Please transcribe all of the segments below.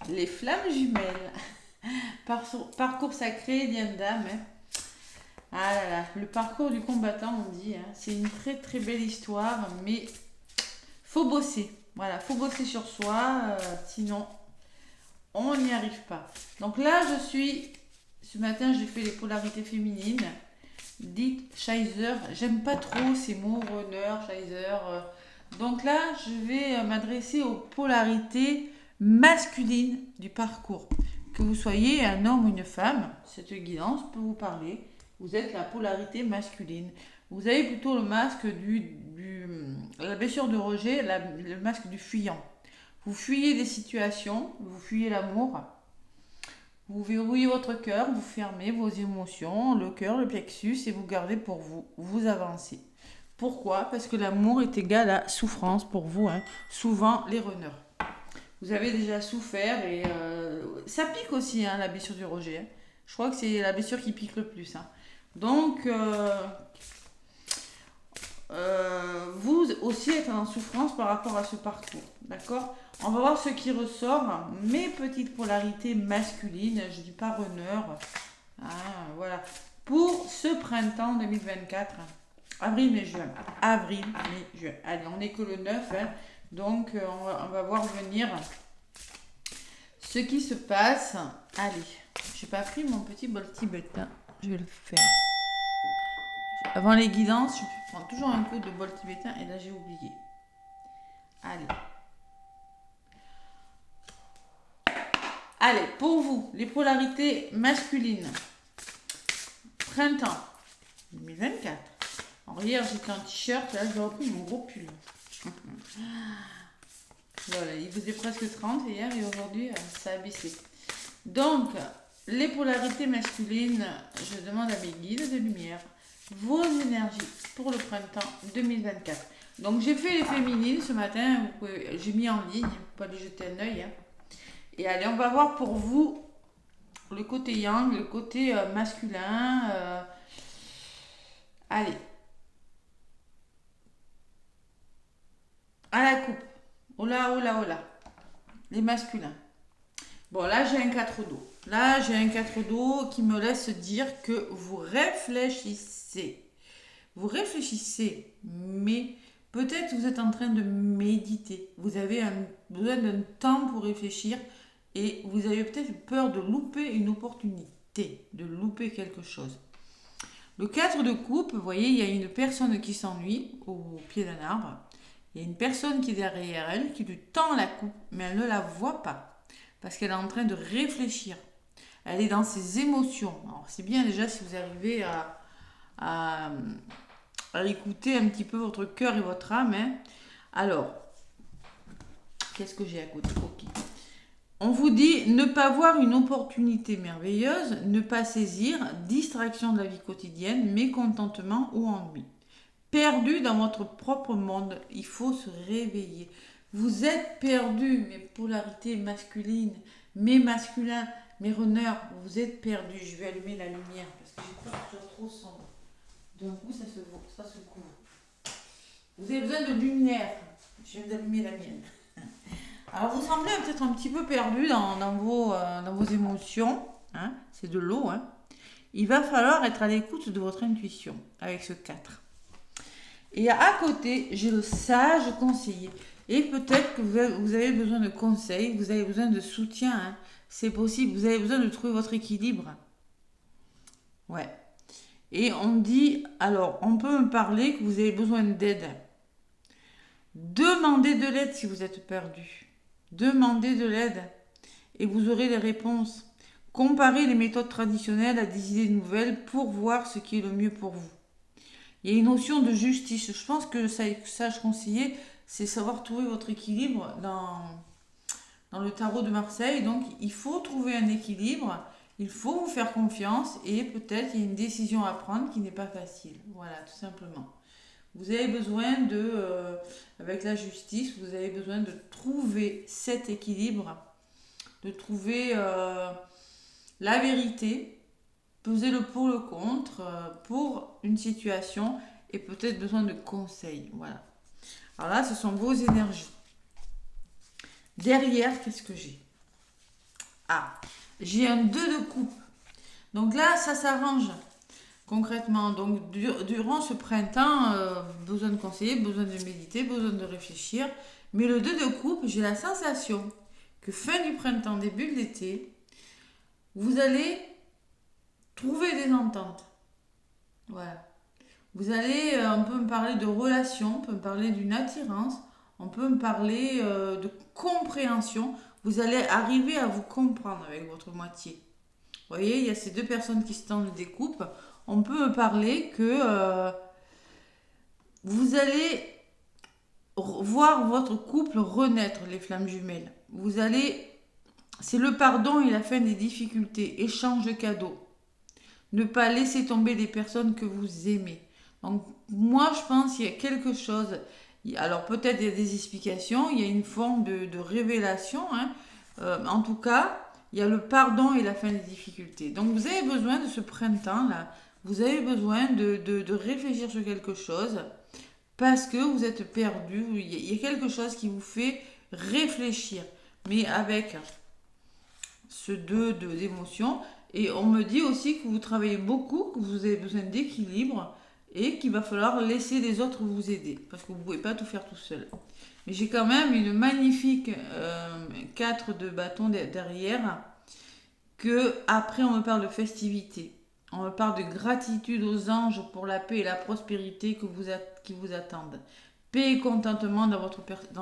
Les flammes jumelles. Parcours sacré, Diane Dame. Hein. Ah là là, le parcours du combattant, on dit. Hein. C'est une très très belle histoire, mais faut bosser. Voilà, faut bosser sur soi, sinon on n'y arrive pas. Donc là, ce matin, j'ai fait les polarités féminines. Dites Scheiser, j'aime pas trop ces mots, runner, Scheiser. Donc là, je vais m'adresser aux polarités masculines du parcours. Que vous soyez un homme ou une femme, cette guidance peut vous parler. Vous êtes la polarité masculine. Vous avez plutôt le masque la blessure de rejet, le masque du fuyant. Vous fuyez des situations, vous fuyez l'amour, vous verrouillez votre cœur, vous fermez vos émotions, le cœur, le plexus, et vous gardez pour vous. Vous avancez. Pourquoi? Parce que l'amour est égal à souffrance pour vous. Hein. Souvent, les runners. Vous avez déjà souffert et ça pique aussi, hein, la blessure du rejet. Hein. Je crois que c'est la blessure qui pique le plus. Hein. Donc, vous aussi êtes en souffrance par rapport à ce parcours. D'accord? On va voir ce qui ressort. Mes petites polarités masculines, je dis pas runner. Ah, voilà. Pour ce printemps 2024. Avril, mai, juin. Avril, mai, juin. Allez, on n'est que le 9. Hein. Donc, on va voir venir ce qui se passe. Allez, j'ai pas pris mon petit bol tibétain. Je vais le faire. Avant les guidances, je prends toujours un peu de bol tibétain et là j'ai oublié. Allez. Allez, pour vous, les polarités masculines. Printemps 2024. Alors hier j'étais en t-shirt, là j'ai repris mon gros pull. Voilà, il faisait presque 30 hier et aujourd'hui ça a baissé. Donc, les polarités masculines, je demande à mes guides de lumière vos énergies pour le printemps 2024. Donc j'ai fait les féminines ce matin, j'ai mis en ligne, pour aller jeter un œil. Hein. Et allez, on va voir pour vous le côté yang, le côté masculin. Allez. À la coupe. Oh là, oh là, oh là. Les masculins. Bon, là j'ai un 4 d'eau. Là j'ai un 4 d'eau qui me laisse dire que vous réfléchissez. Vous réfléchissez, mais peut-être vous êtes en train de méditer. Vous avez besoin d'un temps pour réfléchir et vous avez peut-être peur de louper une opportunité, de louper quelque chose. Le 4 de coupe, vous voyez, il y a une personne qui s'ennuie au pied d'un arbre. Il y a une personne qui est derrière elle, qui lui tend la coupe, mais elle ne la voit pas. Parce qu'elle est en train de réfléchir. Elle est dans ses émotions. Alors, c'est bien déjà si vous arrivez à écouter un petit peu votre cœur et votre âme. Hein. Alors, qu'est-ce que j'ai à côté? Ok. On vous dit ne pas voir une opportunité merveilleuse, ne pas saisir, distraction de la vie quotidienne, mécontentement ou ennui. Perdu dans votre propre monde, il faut se réveiller. Vous êtes perdu, mes polarités masculines, mes masculins, mes runners, vous êtes perdus. Je vais allumer la lumière parce que j'ai peur que ce soit trop sombre. D'un coup, ça se couvre. Vous avez besoin de lumière. Je viens d'allumer la mienne. Alors, vous semblez peut-être un petit peu perdu dans vos émotions. Hein, c'est de l'eau. Hein. Il va falloir être à l'écoute de votre intuition avec ce 4. Et à côté, j'ai le sage conseiller. Et peut-être que vous avez besoin de conseils, vous avez besoin de soutien. Hein. C'est possible, vous avez besoin de trouver votre équilibre. Ouais. Et on dit, alors, on peut me parler que vous avez besoin d'aide. Demandez de l'aide si vous êtes perdu. Demandez de l'aide et vous aurez les réponses. Comparez les méthodes traditionnelles à des idées nouvelles pour voir ce qui est le mieux pour vous. Il y a une notion de justice. Je pense que sage conseiller, c'est savoir trouver votre équilibre dans le tarot de Marseille. Donc, il faut trouver un équilibre, il faut vous faire confiance et peut-être il y a une décision à prendre qui n'est pas facile. Voilà, tout simplement. Vous avez besoin avec la justice, vous avez besoin de trouver cet équilibre, de trouver la vérité, peser le pour, le contre pour une situation et peut-être besoin de conseils. Voilà. Alors là, ce sont vos énergies. Derrière, qu'est-ce que j'ai? Ah, j'ai un 2 de coupe. Donc là, ça s'arrange concrètement. Donc durant ce printemps, besoin de conseiller, besoin de méditer, besoin de réfléchir. Mais le 2 de coupe, j'ai la sensation que fin du printemps, début de l'été, vous allez trouver des ententes. Voilà. Vous allez, on peut me parler de relation, on peut me parler d'une attirance, on peut me parler de compréhension. Vous allez arriver à vous comprendre avec votre moitié. Vous voyez, il y a ces deux personnes qui se tendent des coupes. On peut me parler que vous allez voir votre couple renaître, les flammes jumelles. Vous allez, c'est le pardon et la fin des difficultés, échange de cadeaux. Ne pas laisser tomber des personnes que vous aimez. Donc moi je pense qu'il y a quelque chose, alors peut-être il y a des explications, il y a une forme de révélation, hein. En tout cas, il y a le pardon et la fin des difficultés. Donc vous avez besoin de ce printemps-là, vous avez besoin de réfléchir sur quelque chose, parce que vous êtes perdu, il y a quelque chose qui vous fait réfléchir, mais avec ce d'émotions. Et on me dit aussi que vous travaillez beaucoup, que vous avez besoin d'équilibre et qu'il va falloir laisser les autres vous aider parce que vous ne pouvez pas tout faire tout seul. Mais j'ai quand même une magnifique 4 de bâton derrière que après on me parle de festivité. On me parle de gratitude aux anges pour la paix et la prospérité qui vous attendent. Paix et contentement dans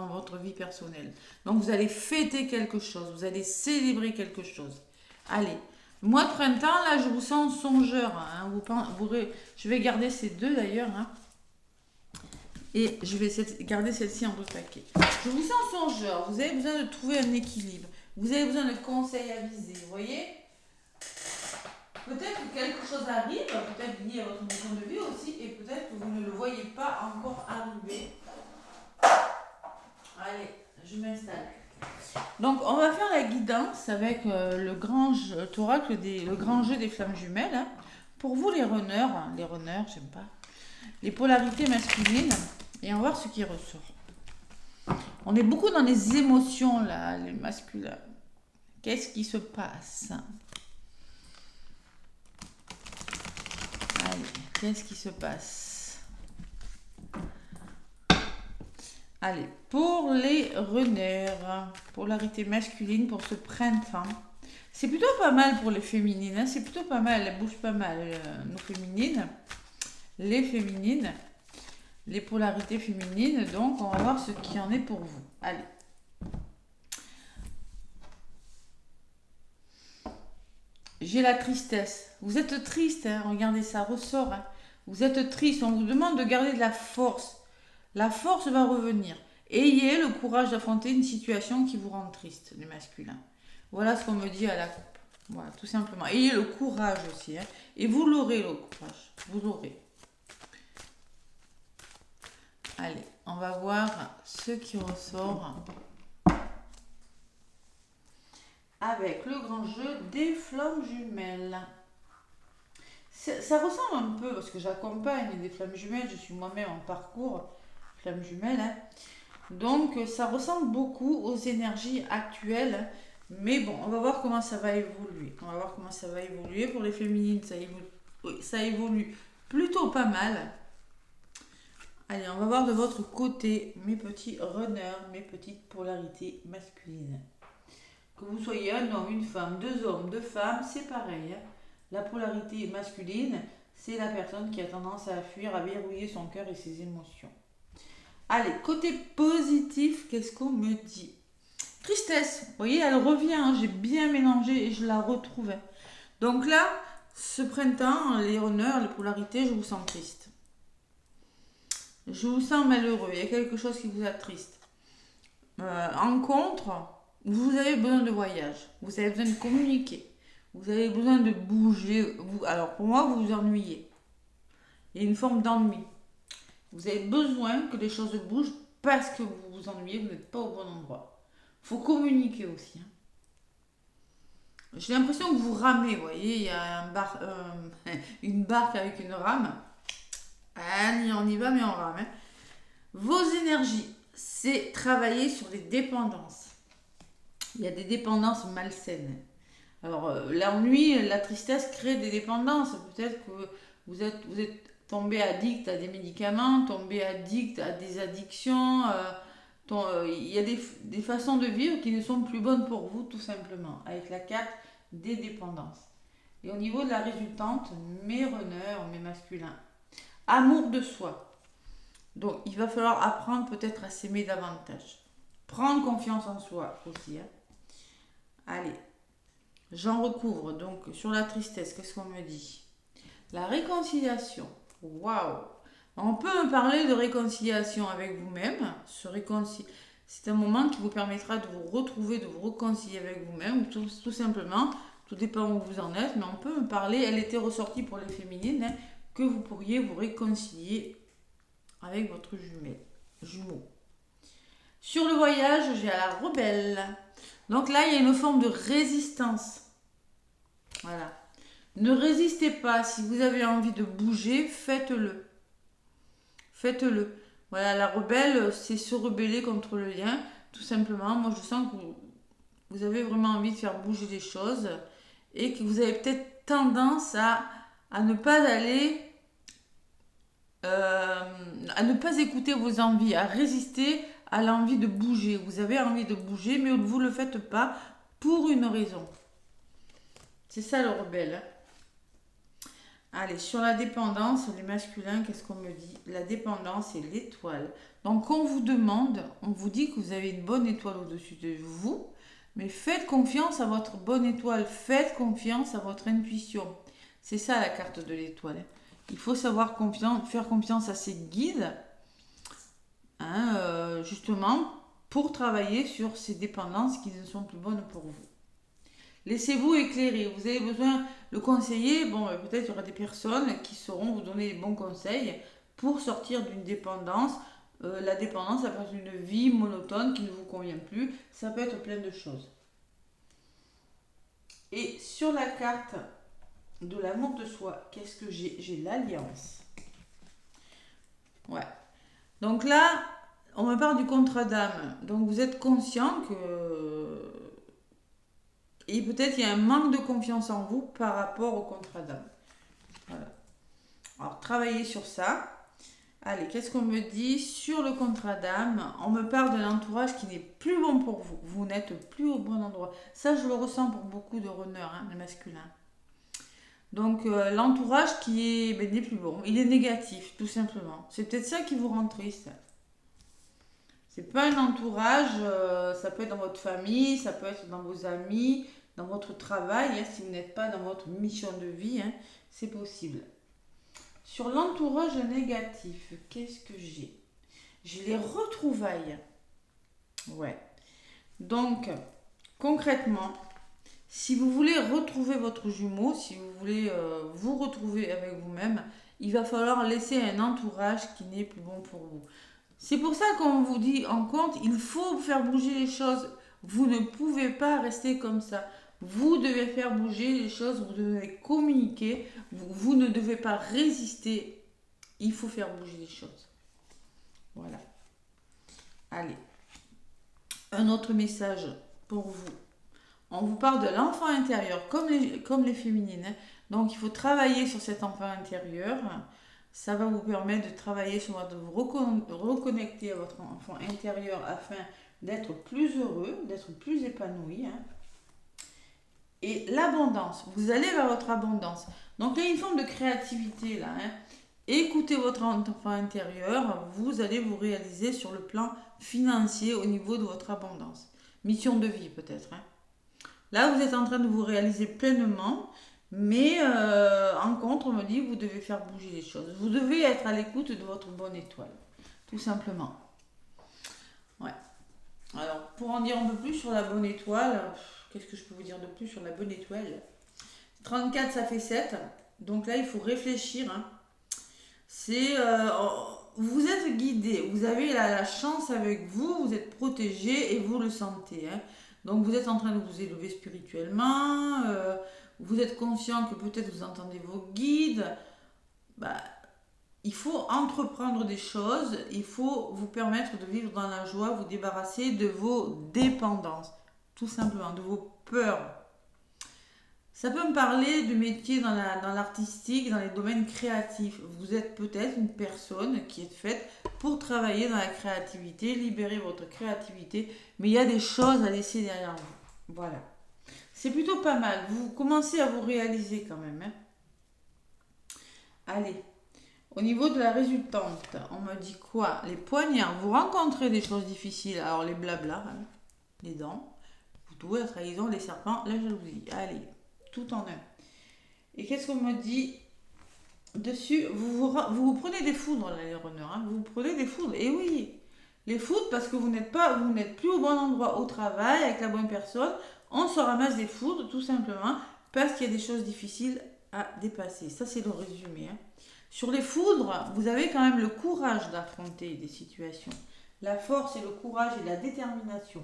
votre vie personnelle. Donc vous allez fêter quelque chose, vous allez célébrer quelque chose. Allez, mois de printemps, là, je vous sens songeur. Hein. Je vais garder ces deux d'ailleurs. Hein. Et je vais garder celle-ci en deux paquets. Je vous sens songeur. Vous avez besoin de trouver un équilibre. Vous avez besoin de conseils avisés. Vous voyez? Peut-être que quelque chose arrive, peut-être lié à votre mission de vie aussi, et peut-être que vous ne le voyez pas encore arriver. Allez, je m'installe. Donc, on va faire la guidance avec le grand jeu des flammes jumelles. Hein. Pour vous, les runners, j'aime pas, les polarités masculines, et on va voir ce qui ressort. On est beaucoup dans les émotions, là, les masculins. Qu'est-ce qui se passe? Allez, qu'est-ce qui se passe? Allez, pour les runners, polarité masculine pour ce printemps. C'est plutôt pas mal pour les féminines, hein, c'est plutôt pas mal, elles bougent pas mal, nos féminines. Les féminines, les polarités féminines, donc on va voir ce qu'il en est pour vous. Allez. J'ai la tristesse. Vous êtes triste, hein, regardez, ça ressort. Hein. Vous êtes triste, on vous demande de garder de la force. La force va revenir. Ayez le courage d'affronter une situation qui vous rend triste, les masculins. Voilà ce qu'on me dit à la coupe. Voilà, tout simplement. Ayez le courage aussi. Hein, et vous l'aurez, le courage. Vous l'aurez. Allez, on va voir ce qui ressort avec le grand jeu des flammes jumelles. Ça ressemble un peu, parce que j'accompagne des flammes jumelles, je suis moi-même en parcours flammes jumelles. Hein. Donc ça ressemble beaucoup aux énergies actuelles. Mais bon, on va voir comment ça va évoluer. On va voir comment ça va évoluer. Pour les féminines, ça évolue plutôt pas mal. Allez, on va voir de votre côté, mes petits runners, mes petites polarités masculines. Que vous soyez un homme, une femme, deux hommes, deux femmes, c'est pareil. Hein. La polarité masculine, c'est la personne qui a tendance à fuir, à verrouiller son cœur et ses émotions. Allez, côté positif, qu'est-ce qu'on me dit? Tristesse, vous voyez, elle revient, hein, j'ai bien mélangé et je la retrouvais. Donc là, ce printemps, les runners, les polarités, je vous sens triste. Je vous sens malheureux, il y a quelque chose qui vous attriste. En contre, vous avez besoin de voyage, vous avez besoin de communiquer, vous avez besoin de bouger. Alors pour moi, vous vous ennuyez. Il y a une forme d'ennui. Vous avez besoin que les choses bougent parce que vous vous ennuyez, vous n'êtes pas au bon endroit. Il faut communiquer aussi. Hein. J'ai l'impression que vous ramez, vous voyez, il y a une barque avec une rame. Allez, on y va, mais on rame. Hein. Vos énergies, c'est travailler sur les dépendances. Il y a des dépendances malsaines. Alors, l'ennui, la tristesse crée des dépendances. Peut-être que vous êtes tombé addict à des médicaments, tombé addict à des addictions. Il y a des façons de vivre qui ne sont plus bonnes pour vous, tout simplement, avec la carte des dépendances. Et au niveau de la résultante, mes runners, mes masculins, amour de soi. Donc, il va falloir apprendre peut-être à s'aimer davantage. Prendre confiance en soi aussi. Hein. Allez, j'en recouvre. Donc, sur la tristesse, qu'est-ce qu'on me dit? La réconciliation. Waouh! On peut me parler de réconciliation avec vous-même. C'est un moment qui vous permettra de vous retrouver, de vous réconcilier avec vous-même, tout simplement. Tout dépend où vous en êtes, mais on peut me parler. Elle était ressortie pour les féminines, hein, que vous pourriez vous réconcilier avec votre jumeau. Sur le voyage, j'ai à la rebelle. Donc là, il y a une forme de résistance. Voilà. Ne résistez pas. Si vous avez envie de bouger, faites-le. Faites-le. Voilà, la rebelle, c'est se rebeller contre le lien. Tout simplement, moi je sens que vous avez vraiment envie de faire bouger les choses et que vous avez peut-être tendance à ne pas aller, à ne pas écouter vos envies, à résister à l'envie de bouger. Vous avez envie de bouger, mais vous ne le faites pas pour une raison. C'est ça le rebelle. Hein. Allez, sur la dépendance, les masculins, qu'est-ce qu'on me dit? La dépendance, c'est l'étoile. Donc, on vous demande, on vous dit que vous avez une bonne étoile au-dessus de vous, mais faites confiance à votre bonne étoile, faites confiance à votre intuition. C'est ça la carte de l'étoile. Il faut savoir faire confiance à ses guides, hein, justement, pour travailler sur ces dépendances qui ne sont plus bonnes pour vous. Laissez-vous éclairer. Vous avez besoin de conseiller. Bon, peut-être il y aura des personnes qui sauront vous donner les bons conseils pour sortir d'une dépendance. La dépendance, ça peut être une vie monotone qui ne vous convient plus. Ça peut être plein de choses. Et sur la carte de l'amour de soi, qu'est-ce que j'ai? J'ai l'alliance. Ouais. Donc là, on me parle du contrat d'âme. Donc vous êtes conscient que... Et peut-être il y a un manque de confiance en vous par rapport au contrat d'âme. Voilà. Alors, travaillez sur ça. Allez, qu'est-ce qu'on me dit sur le contrat d'âme? On me parle de l'entourage qui n'est plus bon pour vous. Vous n'êtes plus au bon endroit. Ça, je le ressens pour beaucoup de runners, hein, les masculins. Donc, l'entourage qui n'est plus bon. Il est négatif, tout simplement. C'est peut-être ça qui vous rend triste. C'est pas un entourage, ça peut être dans votre famille, ça peut être dans vos amis, dans votre travail, hein, si vous n'êtes pas dans votre mission de vie, hein, c'est possible. Sur l'entourage négatif, qu'est-ce que j'ai? J'ai les retrouvailles. Ouais. Donc, concrètement, si vous voulez retrouver votre jumeau, si vous voulez vous retrouver avec vous-même, il va falloir laisser un entourage qui n'est plus bon pour vous. C'est pour ça qu'on vous dit en compte, il faut faire bouger les choses. Vous ne pouvez pas rester comme ça. Vous devez faire bouger les choses, vous devez communiquer, vous ne devez pas résister. Il faut faire bouger les choses. Voilà. Allez. Un autre message pour vous. On vous parle de l'enfant intérieur, comme les féminines. Hein. Donc, il faut travailler sur cet enfant intérieur. Ça va vous permettre de travailler sur de vous reconnecter à votre enfant intérieur afin d'être plus heureux, d'être plus épanoui. Hein. Et l'abondance, vous allez vers votre abondance. Donc il y a une forme de créativité là. Hein. Écoutez votre enfant intérieur, vous allez vous réaliser sur le plan financier au niveau de votre abondance. Mission de vie peut-être. Hein. Là vous êtes en train de vous réaliser pleinement. Mais en contre, on me dit, vous devez faire bouger les choses. Vous devez être à l'écoute de votre bonne étoile. Tout simplement. Ouais. Alors, pour en dire un peu plus sur la bonne étoile, qu'est-ce que je peux vous dire de plus sur la bonne étoile? 34, ça fait 7. Donc là, il faut réfléchir. Hein. C'est... vous êtes guidé. Vous avez la chance avec vous. Vous êtes protégé et vous le sentez. Hein. Donc, vous êtes en train de vous élever spirituellement. Vous êtes conscient que peut-être vous entendez vos guides. Bah, il faut entreprendre des choses. Il faut vous permettre de vivre dans la joie, vous débarrasser de vos dépendances. Tout simplement, de vos peurs. Ça peut me parler de métier dans l'artistique, dans les domaines créatifs. Vous êtes peut-être une personne qui est faite pour travailler dans la créativité, libérer votre créativité, mais il y a des choses à laisser derrière vous. Voilà. C'est plutôt pas mal. Vous commencez à vous réaliser quand même. Hein. Allez. Au niveau de la résultante, on me dit quoi? Les poignards. Vous rencontrez des choses difficiles. Alors les blablas, hein, les dents, vous trouvez la trahison, les serpents, la jalousie. Allez. Tout en un. Et qu'est-ce qu'on me dit dessus? Vous prenez des foudres, là, les runners. Hein, vous prenez des foudres. Et oui, les foudres parce que vous n'êtes plus au bon endroit au travail, avec la bonne personne. On se ramasse des foudres, tout simplement, parce qu'il y a des choses difficiles à dépasser. Ça, c'est le résumé. Hein. Sur les foudres, vous avez quand même le courage d'affronter des situations. La force et le courage et la détermination.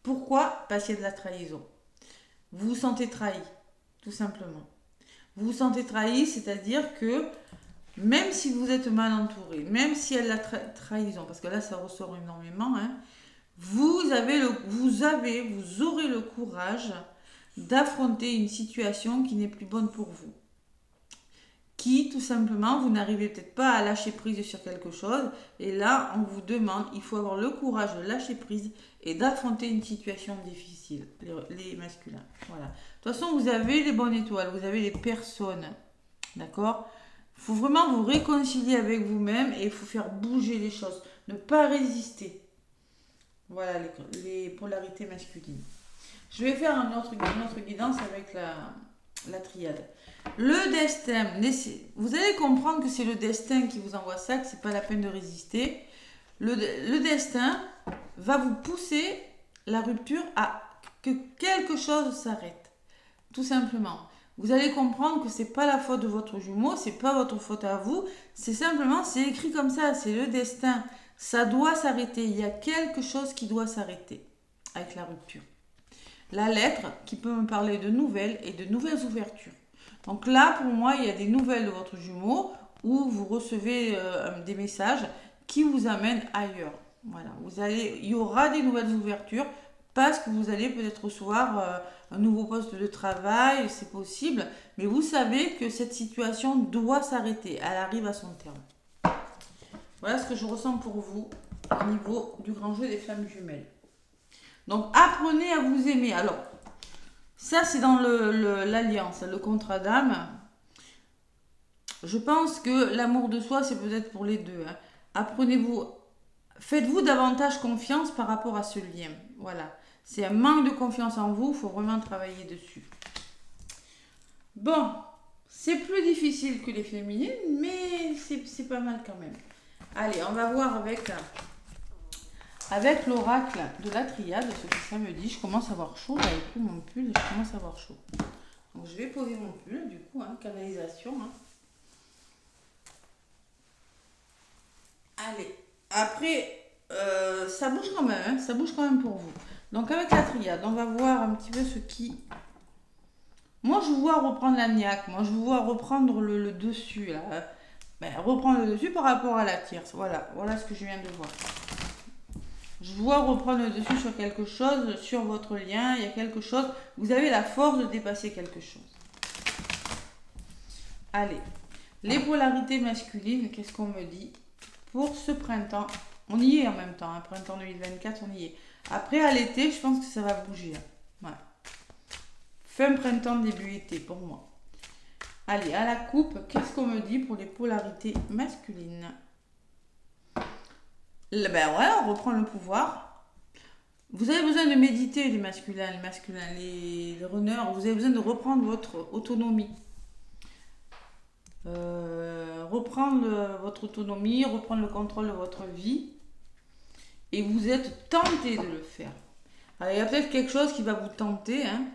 Pourquoi? Parce qu'il y a de la trahison. Vous vous sentez trahi, tout simplement. Vous vous sentez trahi, c'est-à-dire que même si vous êtes mal entouré, même s'il y a de la trahison, parce que là ça ressort énormément, hein, vous aurez le courage d'affronter une situation qui n'est plus bonne pour vous. Qui, tout simplement, vous n'arrivez peut-être pas à lâcher prise sur quelque chose. Et là, on vous demande, il faut avoir le courage de lâcher prise et d'affronter une situation difficile, les masculins. Voilà. De toute façon, vous avez les bonnes étoiles, vous avez les personnes. D'accord? Il faut vraiment vous réconcilier avec vous-même et il faut faire bouger les choses. Ne pas résister. Voilà les polarités masculines. Je vais faire une autre guidance avec la triade. Le destin, vous allez comprendre que c'est le destin qui vous envoie ça, que c'est pas la peine de résister. Le destin va vous pousser la rupture à que quelque chose s'arrête. Tout simplement. Vous allez comprendre que c'est pas la faute de votre jumeau, c'est pas votre faute à vous, c'est simplement, c'est écrit comme ça, c'est le destin. Ça doit s'arrêter, il y a quelque chose qui doit s'arrêter avec la rupture. La lettre qui peut me parler de nouvelles et de nouvelles ouvertures. Donc là, pour moi, il y a des nouvelles de votre jumeau où vous recevez des messages qui vous amènent ailleurs. Voilà, il y aura des nouvelles ouvertures parce que vous allez peut-être recevoir un nouveau poste de travail, c'est possible, mais vous savez que cette situation doit s'arrêter, elle arrive à son terme. Voilà ce que je ressens pour vous au niveau du grand jeu des flammes jumelles. Donc apprenez à vous aimer. Alors, ça c'est dans l'alliance, le contrat d'âme. Je pense que l'amour de soi, c'est peut-être pour les deux. Hein. Apprenez-vous, faites-vous davantage confiance par rapport à ce lien. Voilà. C'est un manque de confiance en vous, il faut vraiment travailler dessus. Bon, c'est plus difficile que les féminines, mais c'est pas mal quand même. Allez, on va voir avec l'oracle de la triade, ce que ça me dit. Je commence à avoir chaud, j'avais pris mon pull et je commence à avoir chaud. Donc je vais poser mon pull, du coup, hein, canalisation. Hein. Allez, après, ça bouge quand même, hein, ça bouge quand même pour vous. Donc avec la triade, on va voir un petit peu ce qui... Moi, je vous vois reprendre la niaque, moi, je vous vois reprendre le dessus, là. Ben, reprendre le dessus par rapport à la tierce, voilà ce que je viens de voir. Je vois reprendre le dessus sur quelque chose, sur votre lien, il y a quelque chose, vous avez la force de dépasser quelque chose. Allez, les polarités masculines, qu'est-ce qu'on me dit pour ce printemps? On y est en même temps, hein, printemps 2024, on y est. Après, à l'été, je pense que ça va bouger. Hein. Voilà. Fin printemps, début été, pour moi. Allez, à la coupe, qu'est-ce qu'on me dit pour les polarités masculines? Ben voilà, on reprend le pouvoir. Vous avez besoin de méditer, les masculins, les runners. Vous avez besoin de reprendre votre autonomie. Reprendre votre autonomie, reprendre le contrôle de votre vie. Et vous êtes tenté de le faire. Alors, il y a peut-être quelque chose qui va vous tenter. Hein.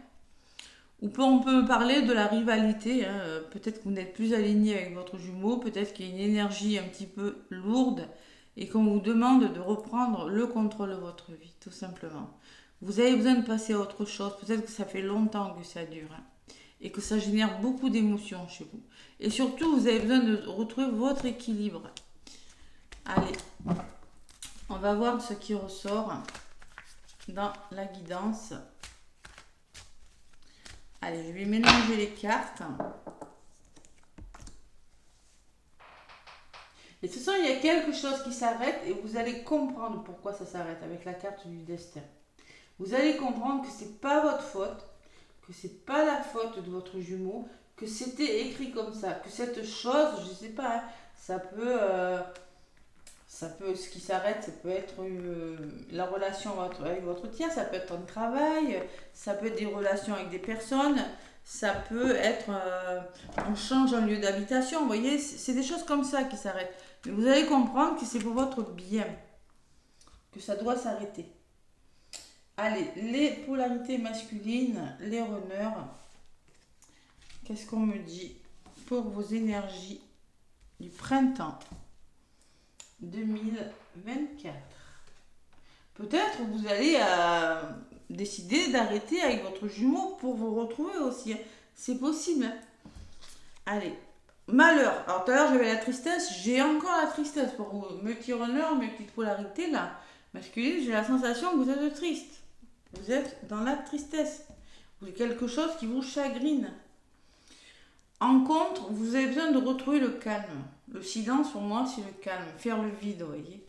Ou on peut me parler de la rivalité. Hein. Peut-être que vous n'êtes plus aligné avec votre jumeau. Peut-être qu'il y a une énergie un petit peu lourde. Et qu'on vous demande de reprendre le contrôle de votre vie, tout simplement. Vous avez besoin de passer à autre chose. Peut-être que ça fait longtemps que ça dure. Hein. Et que ça génère beaucoup d'émotions chez vous. Et surtout, vous avez besoin de retrouver votre équilibre. Allez. On va voir ce qui ressort dans la guidance. Allez, je vais mélanger les cartes. Et de toute façon, il y a quelque chose qui s'arrête et vous allez comprendre pourquoi ça s'arrête avec la carte du destin. Vous allez comprendre que c'est pas votre faute, que c'est pas la faute de votre jumeau, que c'était écrit comme ça, que cette chose, je sais pas, hein, ça peut, ce qui s'arrête, ça peut être la relation avec votre tiers, ça peut être un travail, ça peut être des relations avec des personnes, ça peut être, on change un lieu d'habitation, vous voyez, c'est des choses comme ça qui s'arrêtent. Mais vous allez comprendre que c'est pour votre bien, que ça doit s'arrêter. Allez, les polarités masculines, les runners. Qu'est-ce qu'on me dit pour vos énergies du printemps 2024? Peut-être vous allez décider d'arrêter avec votre jumeau pour vous retrouver aussi. C'est possible. Allez, malheur. Alors tout à l'heure j'avais la tristesse, j'ai encore la tristesse pour vous. Mes petits runners, mes petites polarités là, masculines, j'ai la sensation que vous êtes triste. Vous êtes dans la tristesse. Vous avez quelque chose qui vous chagrine. En contre, vous avez besoin de retrouver le calme. Le silence, pour moi, c'est le calme. Faire le vide, vous voyez.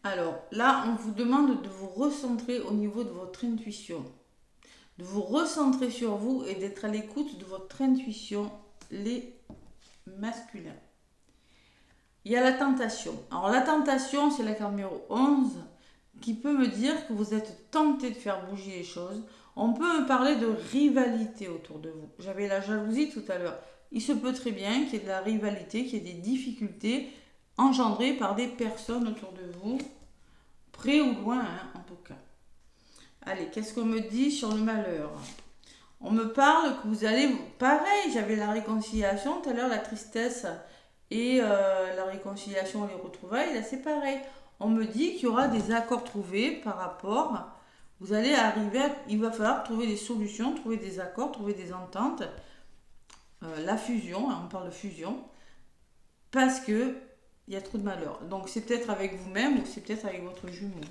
Alors, là, on vous demande de vous recentrer au niveau de votre intuition. De vous recentrer sur vous et d'être à l'écoute de votre intuition, les masculins. Il y a la tentation. Alors, la tentation, c'est la carte numéro 11 qui peut me dire que vous êtes tenté de faire bouger les choses. On peut me parler de rivalité autour de vous. J'avais la jalousie tout à l'heure. Il se peut très bien qu'il y ait de la rivalité, qu'il y ait des difficultés engendrées par des personnes autour de vous, près ou loin, hein, en tout cas. Allez, qu'est-ce qu'on me dit sur le malheur? On me parle que vous allez... Pareil, j'avais la réconciliation, tout à l'heure la tristesse et la réconciliation, les retrouvailles, là c'est pareil. On me dit qu'il y aura des accords trouvés par rapport... Vous allez arriver, il va falloir trouver des solutions, trouver des accords, trouver des ententes. La fusion, hein, on parle de fusion, parce que il y a trop de malheur. Donc c'est peut-être avec vous-même ou c'est peut-être avec votre jumeau.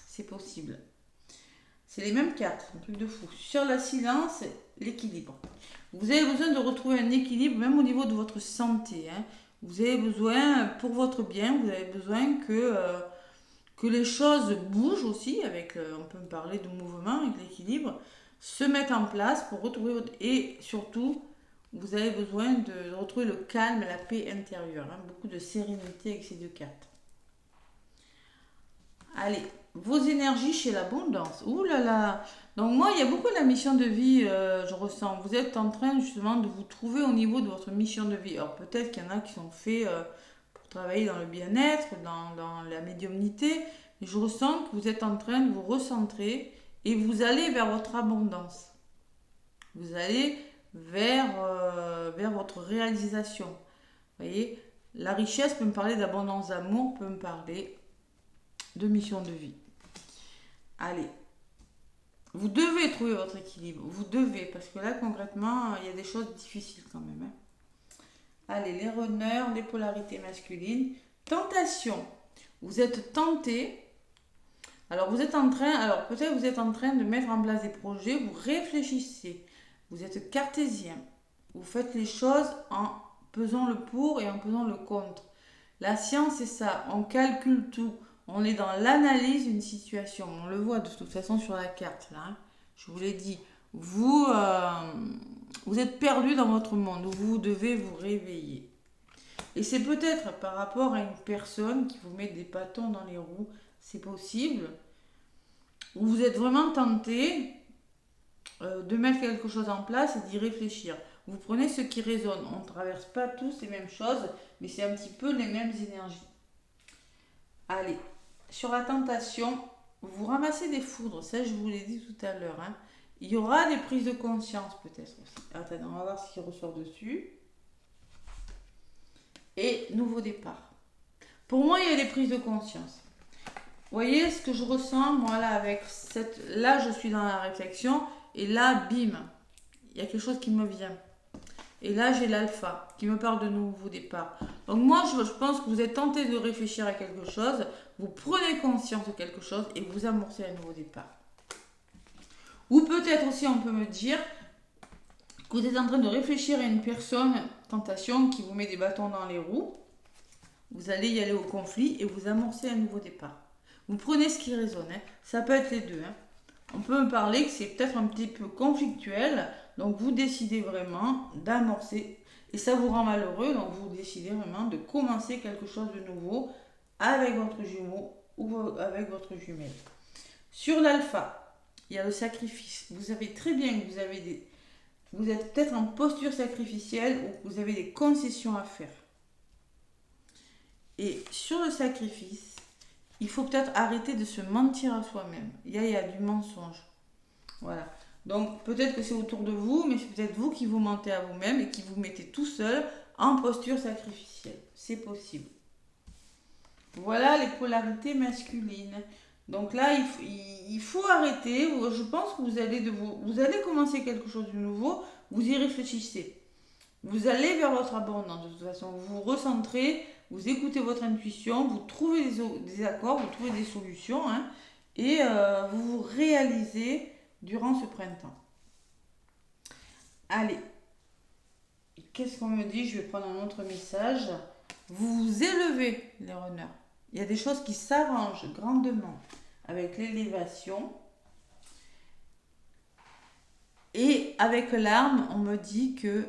C'est possible. C'est les mêmes cartes, un truc de fou. Sur la silence, l'équilibre. Vous avez besoin de retrouver un équilibre, même au niveau de votre santé. Hein. Vous avez besoin, pour votre bien, vous avez besoin que les choses bougent aussi, avec, on peut me parler de mouvement, avec l'équilibre, se mettent en place pour retrouver votre... Et surtout, vous avez besoin de retrouver le calme et la paix intérieure. Hein, beaucoup de sérénité avec ces deux cartes. Allez, vos énergies chez l'abondance. Ouh là là. Donc moi, il y a beaucoup de la mission de vie, je ressens. Vous êtes en train justement de vous trouver au niveau de votre mission de vie. Alors peut-être qu'il y en a qui sont faits... travailler dans le bien-être, dans la médiumnité, et je ressens que vous êtes en train de vous recentrer et vous allez vers votre abondance. Vous allez vers votre réalisation. Vous voyez, la richesse peut me parler d'abondance d'amour, peut me parler de mission de vie. Allez, vous devez trouver votre équilibre, vous devez, parce que là concrètement, il y a des choses difficiles quand même. Hein. Allez, les runners, les polarités masculines. Tentation. Vous êtes tenté. Alors, peut-être vous êtes en train de mettre en place des projets. Vous réfléchissez. Vous êtes cartésien. Vous faites les choses en pesant le pour et en pesant le contre. La science, c'est ça. On calcule tout. On est dans l'analyse d'une situation. On le voit de toute façon sur la carte, là. Hein. Je vous l'ai dit. Vous êtes perdu dans votre monde, vous devez vous réveiller. Et c'est peut-être par rapport à une personne qui vous met des bâtons dans les roues, c'est possible. Ou vous êtes vraiment tenté de mettre quelque chose en place et d'y réfléchir. Vous prenez ce qui résonne. On ne traverse pas tous les mêmes choses, mais c'est un petit peu les mêmes énergies. Allez, sur la tentation, vous ramassez des foudres, ça je vous l'ai dit tout à l'heure. Hein. Il y aura des prises de conscience peut-être aussi. Attendez, on va voir ce qui ressort dessus. Et nouveau départ. Pour moi, il y a des prises de conscience. Vous voyez ce que je ressens, moi, là, avec cette... Là, je suis dans la réflexion. Et là, bim, il y a quelque chose qui me vient. Et là, j'ai l'alpha qui me parle de nouveau départ. Donc moi, je pense que vous êtes tenté de réfléchir à quelque chose, vous prenez conscience de quelque chose et vous amorcez un nouveau départ. Ou peut-être aussi, on peut me dire que vous êtes en train de réfléchir à une personne, tentation, qui vous met des bâtons dans les roues. Vous allez y aller au conflit et vous amorcez un nouveau départ. Vous prenez ce qui résonne, hein. Ça peut être les deux. Hein. On peut me parler que c'est peut-être un petit peu conflictuel, donc vous décidez vraiment d'amorcer, et ça vous rend malheureux, donc vous décidez vraiment de commencer quelque chose de nouveau avec votre jumeau ou avec votre jumelle. Sur l'alpha, il y a le sacrifice. Vous savez très bien que vous êtes peut-être en posture sacrificielle ou que vous avez des concessions à faire. Et sur le sacrifice, il faut peut-être arrêter de se mentir à soi-même. Il y a du mensonge. Voilà. Donc peut-être que c'est autour de vous, mais c'est peut-être vous qui vous mentez à vous-même et qui vous mettez tout seul en posture sacrificielle. C'est possible. Voilà les polarités masculines. Donc là, il faut arrêter. Je pense que vous allez commencer quelque chose de nouveau. Vous y réfléchissez. Vous allez vers votre abondance. De toute façon, vous vous recentrez, vous écoutez votre intuition, vous trouvez des accords, vous trouvez des solutions, hein, et vous vous réalisez durant ce printemps. Allez, qu'est-ce qu'on me dit? Je vais prendre un autre message. Vous vous élevez, les runners. Il y a des choses qui s'arrangent grandement avec l'élévation. Et avec l'arme, on me dit que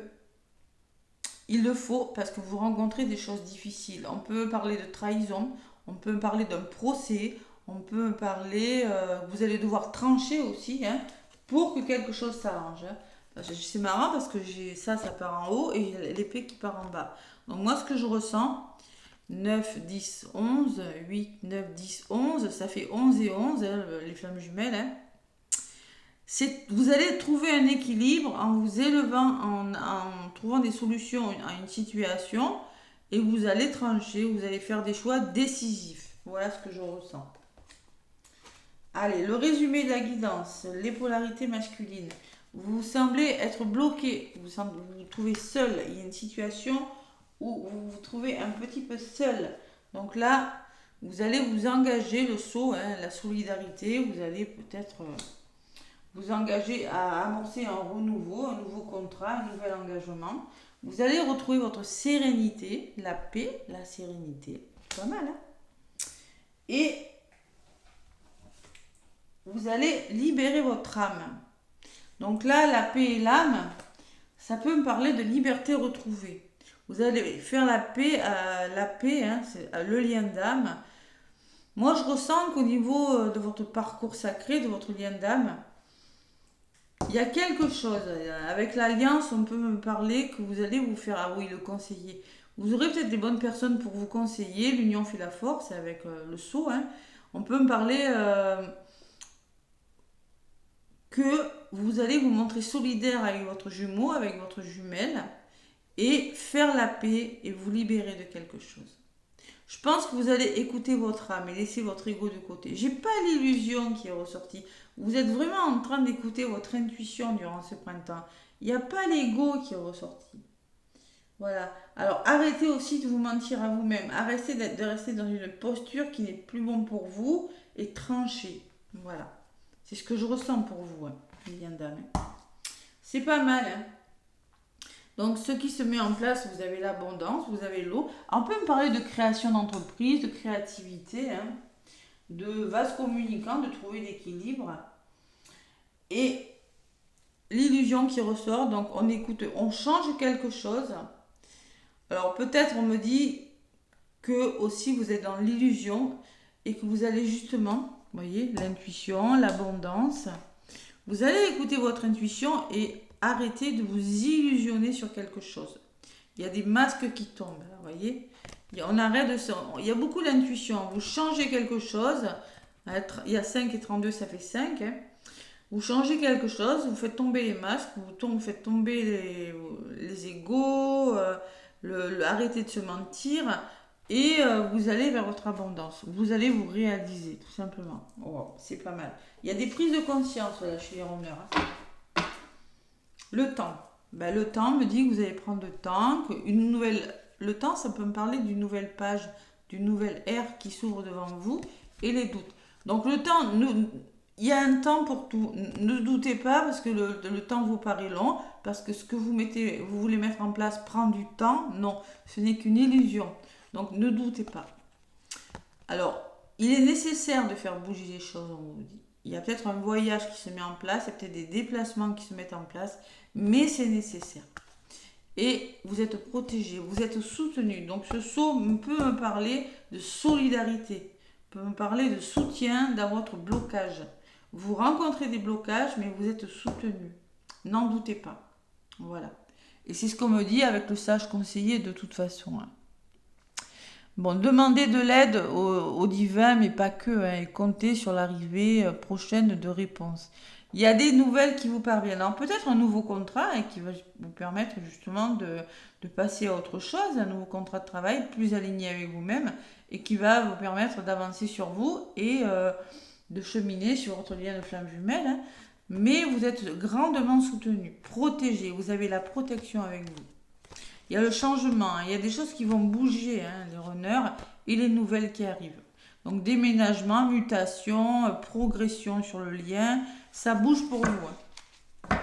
il le faut parce que vous rencontrez des choses difficiles. On peut parler de trahison, on peut parler d'un procès, on peut parler... vous allez devoir trancher aussi, hein, pour que quelque chose s'arrange. Hein. C'est marrant parce que j'ai ça part en haut et l'épée qui part en bas. Donc moi, ce que je ressens, 9, 10, 11, 8, 9, 10, 11, ça fait 11 et 11, hein, les flammes jumelles. Hein. Vous allez trouver un équilibre en vous élevant, en trouvant des solutions à une situation et vous allez trancher, vous allez faire des choix décisifs. Voilà ce que je ressens. Allez, le résumé de la guidance, les polarités masculines. Vous semblez être bloqué, vous vous trouvez seul. Il y a une situation où vous vous trouvez un petit peu seul. Donc là, vous allez vous engager, le saut, hein, la solidarité, vous allez peut-être vous engager à amorcer un renouveau, un nouveau contrat, un nouvel engagement. Vous allez retrouver votre sérénité, la paix, la sérénité. Pas mal, hein? Et vous allez libérer votre âme. Donc là, la paix et l'âme, ça peut me parler de liberté retrouvée. Vous allez faire la paix, hein, c'est le lien d'âme. Moi, je ressens qu'au niveau de votre parcours sacré, de votre lien d'âme, il y a quelque chose. Avec l'alliance, on peut me parler que vous allez vous faire, ah oui, le conseiller. Vous aurez peut-être des bonnes personnes pour vous conseiller. L'union fait la force avec le sceau. Hein. On peut me parler que vous allez vous montrer solidaire avec votre jumeau, avec votre jumelle, et faire la paix et vous libérer de quelque chose. Je pense que vous allez écouter votre âme et laisser votre ego de côté. J'ai pas l'illusion qui est ressortie. Vous êtes vraiment en train d'écouter votre intuition durant ce printemps. Il n'y a pas l'ego qui est ressorti. Voilà. Alors arrêtez aussi de vous mentir à vous-même. Arrêtez de rester dans une posture qui n'est plus bon pour vous et tranchez. Voilà. C'est ce que je ressens pour vous, hein, Liliane Dame. C'est pas mal, hein. Donc, ce qui se met en place, vous avez l'abondance, vous avez l'eau. On peut me parler de création d'entreprise, de créativité, hein, de vase communicant, de trouver l'équilibre. Et l'illusion qui ressort, donc on écoute, on change quelque chose. Alors, peut-être on me dit que aussi vous êtes dans l'illusion et que vous allez justement, vous voyez, l'intuition, l'abondance. Vous allez écouter votre intuition et arrêtez de vous illusionner sur quelque chose. Il y a des masques qui tombent, là, vous voyez. On arrête de ça. Il y a beaucoup d'intuition. Vous changez quelque chose. Il y a 5 et 32, ça fait 5. Hein. Vous changez quelque chose, vous faites tomber les masques, vous faites tomber les égos, arrêtez de se mentir et vous allez vers votre abondance. Vous allez vous réaliser, tout simplement. Oh, c'est pas mal. Il y a des prises de conscience là, chez les runners. Hein. Le temps. Ben, le temps me dit que vous allez prendre le temps, qu'une nouvelle... Le temps, ça peut me parler d'une nouvelle page, d'une nouvelle ère qui s'ouvre devant vous et les doutes. Donc le temps, il y a un temps pour tout. Ne doutez pas parce que le temps vous paraît long, parce que ce que vous voulez mettre en place prend du temps. Non, ce n'est qu'une illusion. Donc ne doutez pas. Alors, il est nécessaire de faire bouger les choses, on vous dit. Il y a peut-être un voyage qui se met en place, il y a peut-être des déplacements qui se mettent en place, mais c'est nécessaire. Et vous êtes protégé, vous êtes soutenu. Donc ce saut peut me parler de solidarité, peut me parler de soutien dans votre blocage. Vous rencontrez des blocages, mais vous êtes soutenu. N'en doutez pas. Voilà. Et c'est ce qu'on me dit avec le sage conseiller de toute façon. Bon, demandez de l'aide au divin, mais pas que, et comptez sur l'arrivée prochaine de réponses. Il y a des nouvelles qui vous parviennent. Alors peut-être un nouveau contrat et qui va vous permettre justement de passer à autre chose, un nouveau contrat de travail plus aligné avec vous-même et qui va vous permettre d'avancer sur vous et de cheminer sur votre lien de flamme jumelle. Mais vous êtes grandement soutenu, protégé, vous avez la protection avec vous. Il y a le changement, il y a des choses qui vont bouger, les runners, et les nouvelles qui arrivent. Donc déménagement, mutation, progression sur le lien, ça bouge pour vous.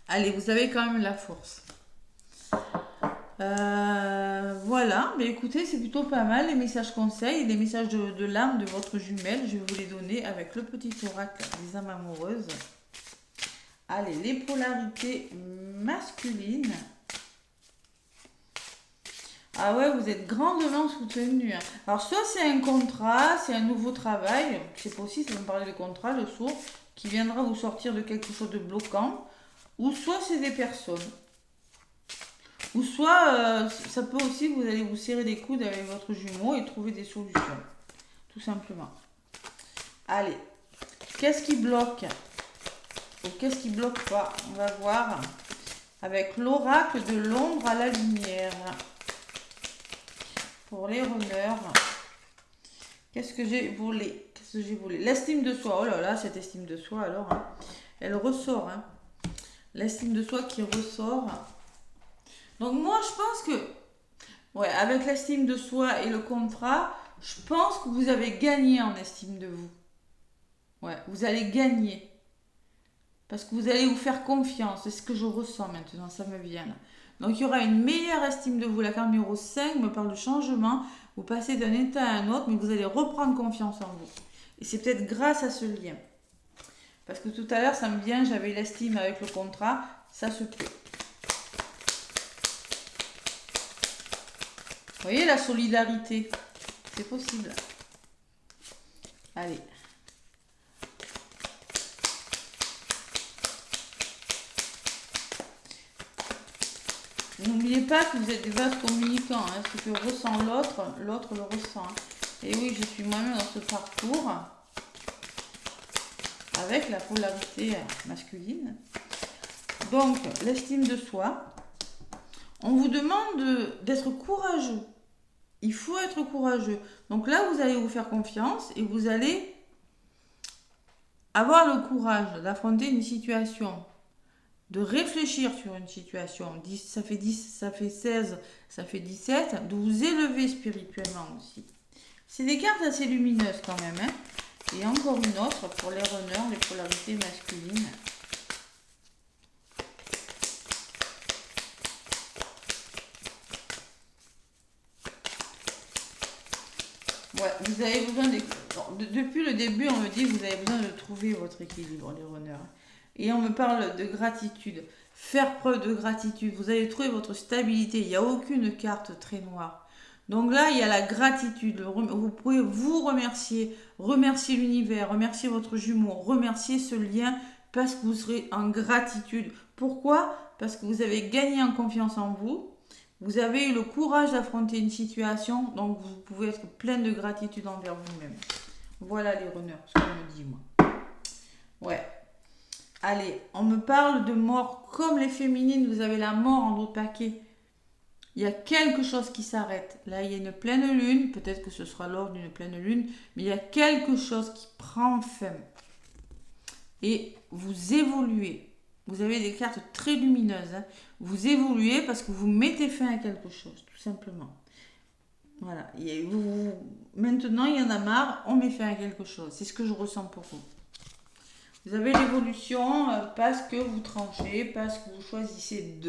Allez, vous avez quand même la force. Voilà, mais écoutez, c'est plutôt pas mal les messages conseils, les messages de l'âme de votre jumelle. Je vais vous les donner avec le petit oracle des âmes amoureuses. Allez, les polarités masculines. Ah ouais, vous êtes grandement soutenu. Alors, soit c'est un contrat, c'est un nouveau travail. C'est possible, ça va me parler de contrat, le sourd, qui viendra vous sortir de quelque chose de bloquant. Ou soit c'est des personnes. Ou soit, ça peut aussi, vous allez vous serrer les coudes avec votre jumeau et trouver des solutions. Tout simplement. Allez, qu'est-ce qui bloque? Ou qu'est-ce qui bloque pas? On va voir avec l'oracle de l'ombre à la lumière. Pour les runners, qu'est-ce que j'ai volé? L'estime de soi. Oh là là, cette estime de soi, alors, elle ressort. L'estime de soi qui ressort. Donc moi, je pense que, ouais, avec l'estime de soi et le contrat, je pense que vous avez gagné en estime de vous. Ouais, vous allez gagner. Parce que vous allez vous faire confiance. C'est ce que je ressens maintenant, ça me vient là. Donc il y aura une meilleure estime de vous. La carte numéro 5 me parle de changement. Vous passez d'un état à un autre, mais vous allez reprendre confiance en vous. Et c'est peut-être grâce à ce lien. Parce que tout à l'heure, ça me vient, j'avais l'estime avec le contrat. Ça se peut. Vous voyez la solidarité? C'est possible. Allez. N'oubliez pas que vous êtes des vases communicants. Ce que ressent l'autre, l'autre le ressent. Et oui, je suis moi-même dans ce parcours avec la polarité masculine. Donc, l'estime de soi. On vous demande d'être courageux. Il faut être courageux. Donc là, vous allez vous faire confiance et vous allez avoir le courage d'affronter une situation, de réfléchir sur une situation. 10, ça fait 10, ça fait 16, ça fait 17. De vous élever spirituellement aussi. C'est des cartes assez lumineuses quand même. Et encore une autre pour les runners, les polarités masculines. Ouais, vous avez besoin depuis le début, on me dit que vous avez besoin de trouver votre équilibre, les runners. Et on me parle de gratitude. Faire preuve de gratitude. Vous allez trouver votre stabilité. Il n'y a aucune carte très noire. Donc là, il y a la gratitude. Vous pouvez vous remercier l'univers, remercier votre jumeau, remercier ce lien parce que vous serez en gratitude. Pourquoi? Parce que vous avez gagné en confiance en vous. Vous avez eu le courage d'affronter une situation, donc vous pouvez être plein de gratitude envers vous-même. Voilà les runners, ce qu'on me dit moi. Ouais. Allez, on me parle de mort comme les féminines, vous avez la mort en d'autres paquets. Il y a quelque chose qui s'arrête. Là, il y a une pleine lune, peut-être que ce sera lors d'une pleine lune, mais il y a quelque chose qui prend fin. Et vous évoluez. vous avez des cartes très lumineuses. Hein. Vous évoluez parce que vous mettez fin à quelque chose, tout simplement. Voilà. Maintenant, il y en a marre, on met fin à quelque chose. C'est ce que je ressens pour vous. Vous avez l'évolution parce que vous tranchez, parce que vous choisissez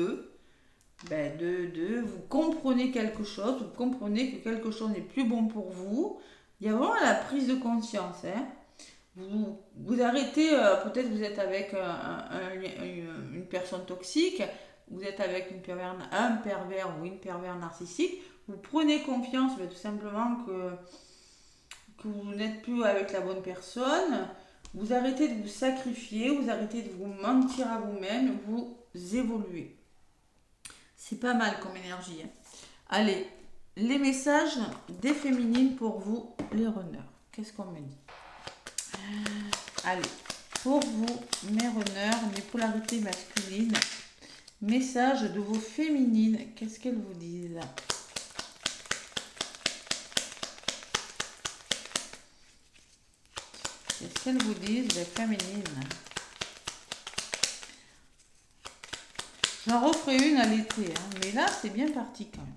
vous comprenez quelque chose, vous comprenez que quelque chose n'est plus bon pour vous. Il y a vraiment la prise de conscience. Hein. Vous arrêtez, peut-être vous êtes avec une personne toxique, vous êtes avec un pervers ou une pervers narcissique, vous prenez confiance tout simplement que vous n'êtes plus avec la bonne personne, vous arrêtez de vous sacrifier, vous arrêtez de vous mentir à vous-même, vous évoluez. C'est pas mal comme énergie. Hein. Allez, les messages des féminines pour vous, les runners. Qu'est-ce qu'on me dit? Allez, pour vous, mes runners, mes polarités masculines, message de vos féminines, qu'est-ce qu'elles vous disent? Qu'est-ce qu'elles vous disent, les féminines? J'en referai une à l'été, hein, mais là, c'est bien parti quand même.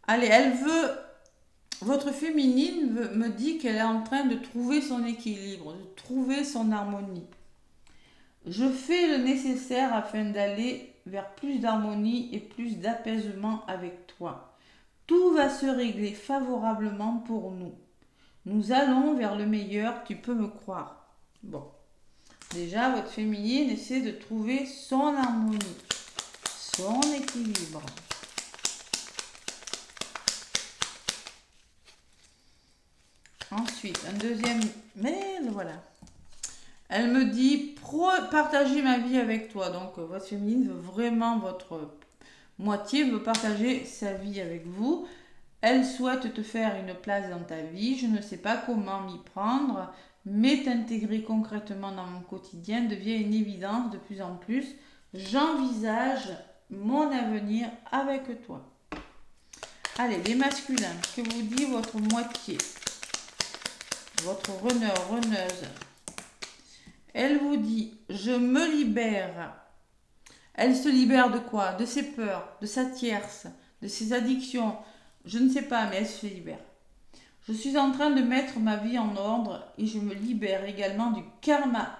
Allez, votre féminine me dit qu'elle est en train de trouver son équilibre, de trouver son harmonie. Je fais le nécessaire afin d'aller vers plus d'harmonie et plus d'apaisement avec toi. Tout va se régler favorablement pour nous. Nous allons vers le meilleur, tu peux me croire. Bon, déjà, votre féminine essaie de trouver son harmonie, son équilibre. Ensuite, un deuxième, mais voilà. Elle me dit, partager ma vie avec toi. Donc, votre féminine veut vraiment, votre moitié veut partager sa vie avec vous. Elle souhaite te faire une place dans ta vie. Je ne sais pas comment m'y prendre, mais t'intégrer concrètement dans mon quotidien devient une évidence de plus en plus. J'envisage mon avenir avec toi. Allez, les masculins, que vous dit votre moitié? Votre runner, runneuse. Elle vous dit, je me libère. Elle se libère de quoi? De ses peurs, de sa tierce, de ses addictions. Je ne sais pas, mais elle se libère. Je suis en train de mettre ma vie en ordre et je me libère également du karma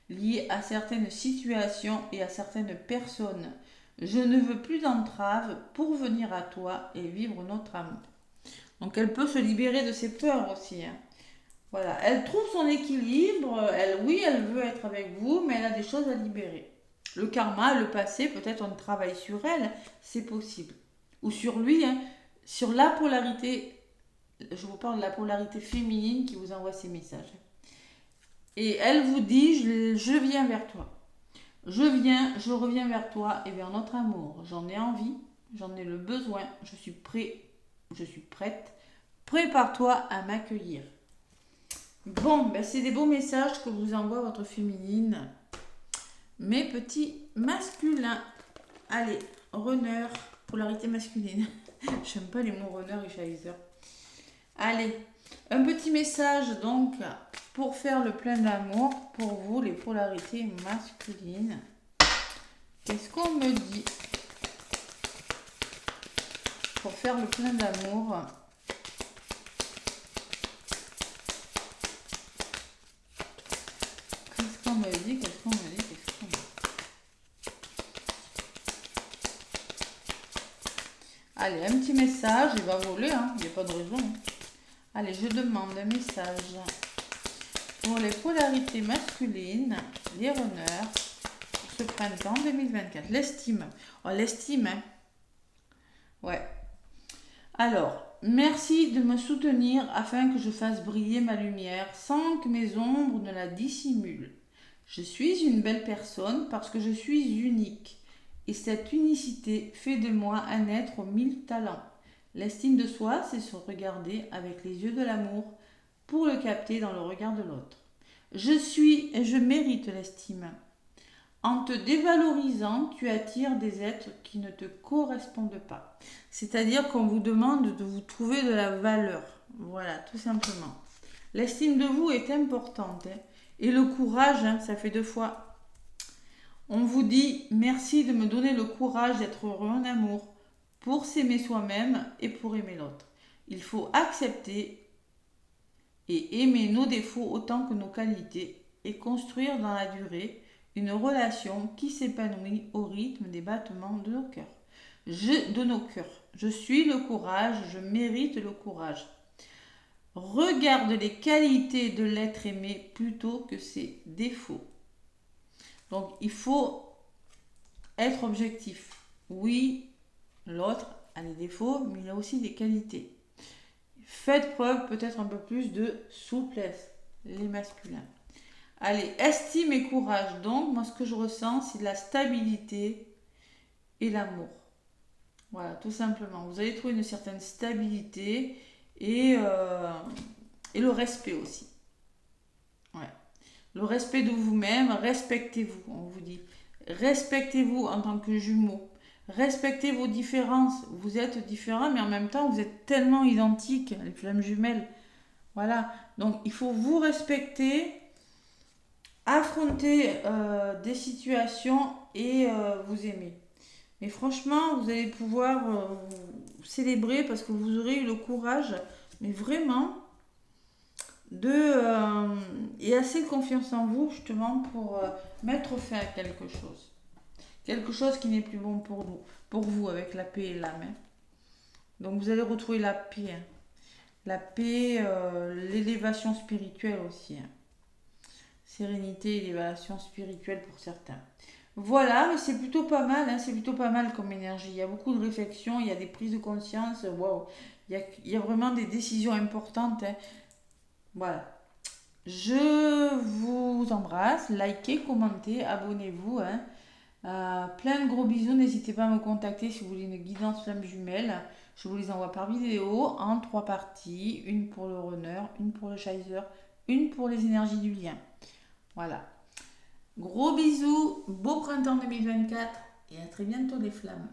lié à certaines situations et à certaines personnes. Je ne veux plus d'entraves pour venir à toi et vivre notre amour. Donc elle peut se libérer de ses peurs aussi. Hein. Voilà, elle trouve son équilibre. Elle veut être avec vous, mais elle a des choses à libérer. Le karma, le passé, peut-être on travaille sur elle, c'est possible. Ou sur lui, hein, sur la polarité. Je vous parle de la polarité féminine qui vous envoie ces messages. Et elle vous dit, je viens vers toi. Je reviens vers toi et vers notre amour. J'en ai envie, j'en ai le besoin, je suis prêt, je suis prête. Prépare-toi à m'accueillir. Bon, c'est des beaux messages que vous envoie votre féminine. Mes petits masculins. Allez, runner, polarité masculine. J'aime pas les mots runner et chaser. Allez, un petit message donc pour faire le plein d'amour pour vous, les polarités masculines. Qu'est-ce qu'on me dit pour faire le plein d'amour? Qu'est-ce qu'on me dit? Allez, un petit message, il va voler, hein, il n'y a pas de raison. Allez, je demande un message pour les polarités masculines, les runners, pour ce printemps 2024. L'estime. Oh, l'estime, hein. Ouais. Alors, merci de me soutenir afin que je fasse briller ma lumière sans que mes ombres ne la dissimulent. Je suis une belle personne parce que je suis unique. Et cette unicité fait de moi un être aux 1000 talents. L'estime de soi, c'est se regarder avec les yeux de l'amour pour le capter dans le regard de l'autre. Je suis et je mérite l'estime. En te dévalorisant, tu attires des êtres qui ne te correspondent pas. C'est-à-dire qu'on vous demande de vous trouver de la valeur. Voilà, tout simplement. L'estime de vous est importante. Hein. Et le courage, hein, ça fait 2 fois. On vous dit merci de me donner le courage d'être heureux en amour, pour s'aimer soi-même et pour aimer l'autre. Il faut accepter et aimer nos défauts autant que nos qualités et construire dans la durée une relation qui s'épanouit au rythme des battements de nos cœurs. Je suis le courage, je mérite le courage. Regarde les qualités de l'être aimé plutôt que ses défauts. Donc il faut être objectif. Oui, l'autre a des défauts, mais il a aussi des qualités. Faites preuve peut-être un peu plus de souplesse, les masculins. Allez, estime et courage. Donc, moi, ce que je ressens, c'est de la stabilité et l'amour. Voilà, tout simplement. Vous allez trouver une certaine stabilité et le respect aussi. Ouais. Le respect de vous-même, respectez-vous, on vous dit. Respectez-vous en tant que jumeaux. Respectez vos différences. Vous êtes différents, mais en même temps, vous êtes tellement identiques, les flammes jumelles. Voilà. Donc, il faut vous respecter, affronter des situations et vous aimer. Mais franchement, vous allez pouvoir vous célébrer parce que vous aurez eu le courage, mais vraiment, et assez confiance en vous, justement, pour mettre fin à quelque chose. Quelque chose qui n'est plus bon pour vous, avec la paix et l'âme. Hein. Donc vous allez retrouver la paix. Hein. La paix, l'élévation spirituelle aussi. Hein. Sérénité, élévation spirituelle pour certains. Voilà, mais c'est plutôt pas mal, hein, c'est plutôt pas mal comme énergie. Il y a beaucoup de réflexions, il y a des prises de conscience, waouh. Il y a vraiment des décisions importantes. Hein. Voilà. Je vous embrasse, likez, commentez, abonnez-vous. Hein. Plein de gros bisous, n'hésitez pas à me contacter si vous voulez une guidance flamme jumelle. Je vous les envoie par vidéo en 3 parties, une pour le runner, une pour le chaser, une pour les énergies du lien. Voilà. Gros bisous, beau printemps 2024 et à très bientôt les flammes.